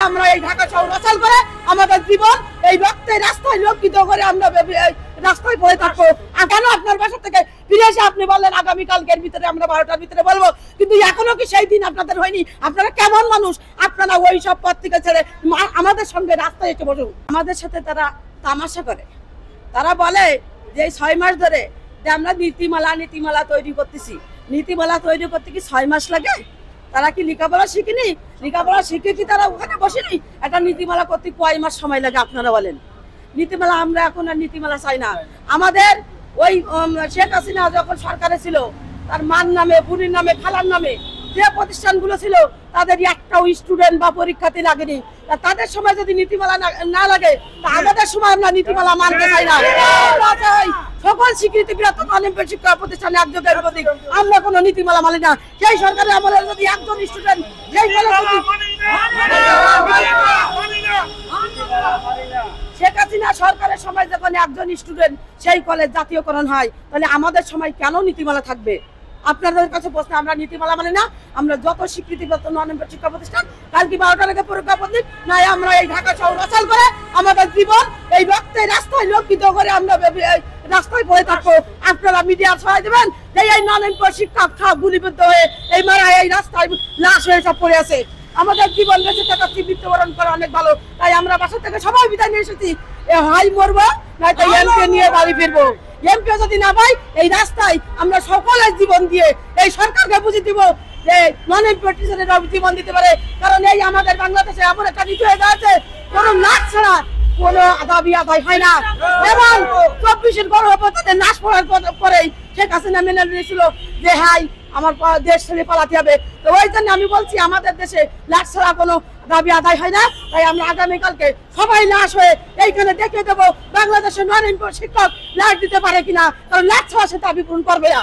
আমরা এই ঢাকা শহর অচল করে আমাদের জীবন এই রক্তের রাস্তায় লঙ্ঘিত করে আমরা রাস্তায় পড়ে থাকবো। কেন আপনার বাসা থেকে ফিরে এসে আপনি বললেন আগামীকালকের ভিতরে আমরা 12টার ভিতরে বলবো, কিন্তু এখনো কি সেই দিন আপনাদের হয়নি? আপনারা কেমন মানুষ? আপনারা ওই সব পথ থেকে ছেড়ে আমাদের সঙ্গে রাস্তায় এসে বসুন। আমাদের সাথে তারা তামাশা করে, তারা বলে যে 6 মাস ধরে যে আমরা নীতিমালা তৈরি করতেছি। নীতিমালা তৈরি করতে কি 6 মাস লাগে? তারা কি লেখাপড়া শিখেনি? লেখাপড়া শিখে কি তারা ওখানে বসেনি? একটা নীতিমালা করতে কয় মাস সময় লাগে আপনারা বলেন? নীতিমালা আমরা এখন আর নীতিমালা চাই না। আমাদের ওই শেখ হাসিনা যখন সরকারে ছিল, তার মার নামে, বুড়ির নামে, খালার নামে যে প্রতিষ্ঠানগুলো ছিল তাদের একটাও স্টুডেন্ট বা পরীক্ষাতে লাগেনি। তাদের সময় যদি নীতিমালা না লাগে, তা আমাদের সময় আমরা নীতিমালা মানতে চাই না। সকল স্বীকৃতি প্রাপ্ত অলিম্পিক শিক্ষা প্রতিষ্ঠানে একযোগের প্রতীক, আমরা কোনো নীতিমালা মানি না। সেই সরকারের আমলে যদি একজন স্টুডেন্ট শেখ হাসিনা সরকারের সময় যখন একজন স্টুডেন্ট সেই কলেজ জাতীয়করণ হয়, তাহলে আমাদের সময় কেন নীতিমালা থাকবে? আপনাদের কাছে প্রশ্ন, আমরা নীতিমালা মানে না। আমরা যত স্বীকৃতিপ্রাপ্ত অলিম্পিক শিক্ষা প্রতিষ্ঠান কালকে 12টার আগে পরীক্ষা প্রতীক নাই, আমরা এই ঢাকা শহর অচল করে আমাদের জীবন এই রক্তের রাস্তায় লঙ্ঘিত করে আমরা রাস্তায় পড়ে থাকবো। আপনারা মিডিয়া ছড়াই দেবেন যে এই অলিম্পিক শিক্ষক সব গুলিবিদ্ধ হয়ে এই মারা এই রাস্তায় লাশ হয়ে সব পড়ে আছে। আমাদের জীবন বেঁচে থাকার মৃত্যুবরণ করা অনেক ভালো, তাই আমরা বাসা থেকে সবাই বিদায় নিয়ে এসেছি। হাই মরবো নয়তো এমপি নিয়ে বাড়ি ফিরবো। এমপি যদি না পাই, এই রাস্তায় আমরা সকলের জীবন দিয়ে এই সরকারকে বুঝিয়ে দিব যে নন এমপি জীবন দিতে পারে। কারণ এই আমাদের বাংলাদেশে এমন একটা নীতি হয়ে যাচ্ছে, কোনো নাচ ছাড়া কোনো দাবি আদায় হয় না। এবং 24-এর গণঅভ্যুত্থানে নাশ পড়ার পরেই শেখ হাসিনা মেনে নিয়েছিল যে হাই আমার দেশ ছেড়ে পালাতে হবে। তো ওই জন্য আমি বলছি আমাদের দেশে লাশ ছাড়া কোনো দাবি আদায় হয় না। তাই আমরা আগামীকালকে সবাই লাশ হয়ে এইখানে দেখিয়ে দেবো বাংলাদেশের নন এমপি শিক্ষক লাশ দিতে পারে কিনা, কারণ লাশ ছাড়া সে দাবি পূরণ করবে না।